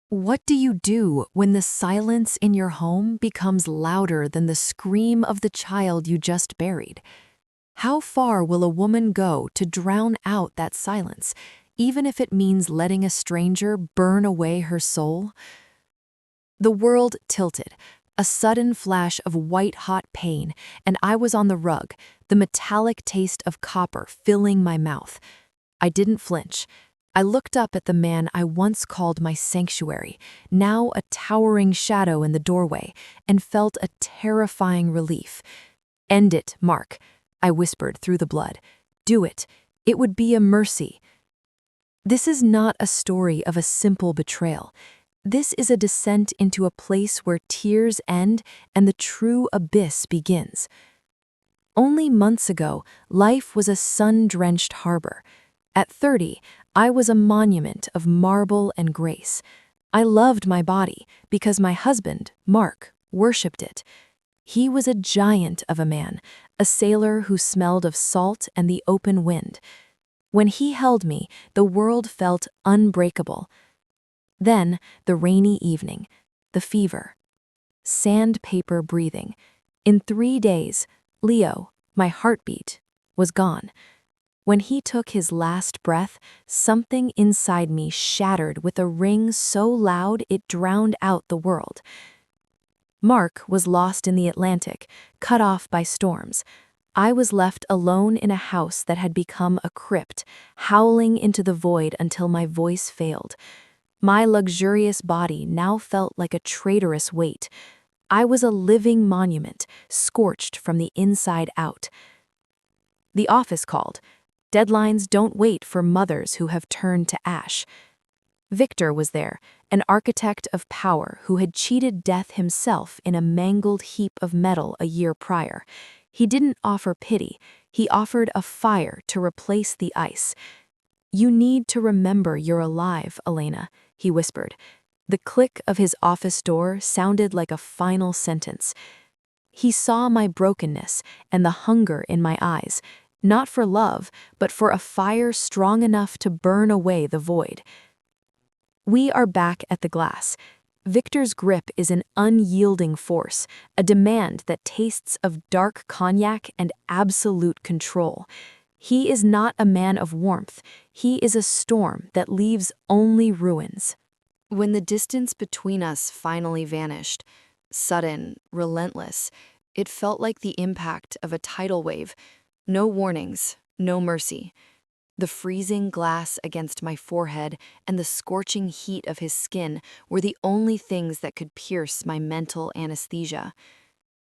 What do you do when the silence in your home becomes louder than the scream of the child you just buried? How far will a woman go to drown out that silence, even if it means letting a stranger burn away her soul? The world tilted, a sudden flash of white-hot pain, and I was on the rug, the metallic taste of copper filling my mouth. I didn't flinch. I looked up at the man I once called my sanctuary, now a towering shadow in the doorway, and felt a terrifying relief. "End it, Mark," I whispered through the blood. "Do it. It would be a mercy." This is not a story of a simple betrayal. This is a descent into a place where tears end and the true abyss begins. Only months ago, life was a sun-drenched harbor. At 30, I was a monument of marble and grace. I loved my body because my husband, Mark, worshipped it. He was a giant of a man, a sailor who smelled of salt and the open wind. When he held me, the world felt unbreakable. Then, the rainy evening, the fever. Sandpaper breathing. In 3 days, Leo, my heartbeat, was gone. When he took his last breath, something inside me shattered with a ring so loud it drowned out the world. Mark was lost in the Atlantic, cut off by storms. I was left alone in a house that had become a crypt, howling into the void until my voice failed. My luxurious body now felt like a traitorous weight. I was a living monument, scorched from the inside out. The office called. Deadlines don't wait for mothers who have turned to ash. Victor was there, an architect of power who had cheated death himself in a mangled heap of metal a year prior. He didn't offer pity, he offered a fire to replace the ice. "You need to remember you're alive, Elena," he whispered. The click of his office door sounded like a final sentence. He saw my brokenness and the hunger in my eyes, not for love, but for a fire strong enough to burn away the void. We are back at the glass. Victor's grip is an unyielding force, a demand that tastes of dark cognac and absolute control. He is not a man of warmth. He is a storm that leaves only ruins. When the distance between us finally vanished, sudden, relentless, it felt like the impact of a tidal wave. No warnings, no mercy. The freezing glass against my forehead and the scorching heat of his skin were the only things that could pierce my mental anesthesia.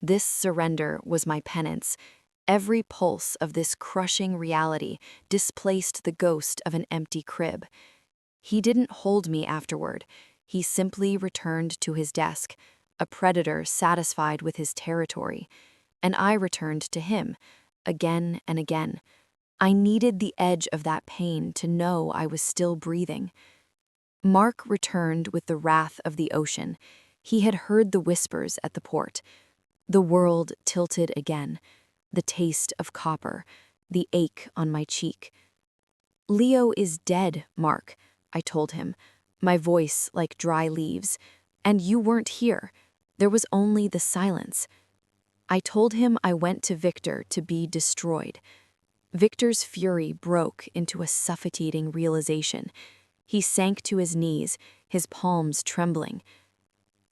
This surrender was my penance. Every pulse of this crushing reality displaced the ghost of an empty crib. He didn't hold me afterward. He simply returned to his desk, a predator satisfied with his territory. And I returned to him, again and again. I needed the edge of that pain to know I was still breathing. Mark returned with the wrath of the ocean. He had heard the whispers at the port. The world tilted again, the taste of copper, the ache on my cheek. "Leo is dead, Mark," I told him, my voice like dry leaves. "And you weren't here. There was only the silence." I told him I went to Victor to be destroyed. Victor's fury broke into a suffocating realization. He sank to his knees, his palms trembling.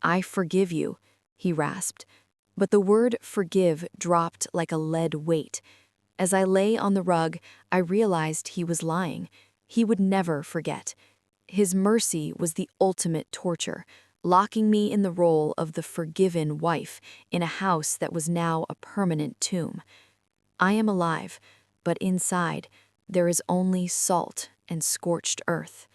"I forgive you," he rasped, but the word forgive dropped like a lead weight. As I lay on the rug, I realized he was lying. He would never forget. His mercy was the ultimate torture, locking me in the role of the forgiven wife in a house that was now a permanent tomb. I am alive, but inside, there is only salt and scorched earth.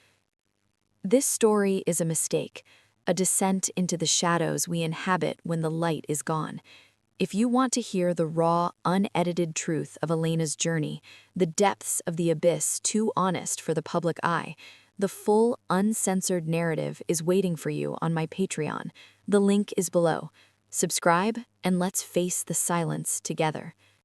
This story is a mistake, a descent into the shadows we inhabit when the light is gone. If you want to hear the raw, unedited truth of Elena's journey, the depths of the abyss too honest for the public eye, the full, uncensored narrative is waiting for you on my Patreon. The link is below. Subscribe, and let's face the silence together.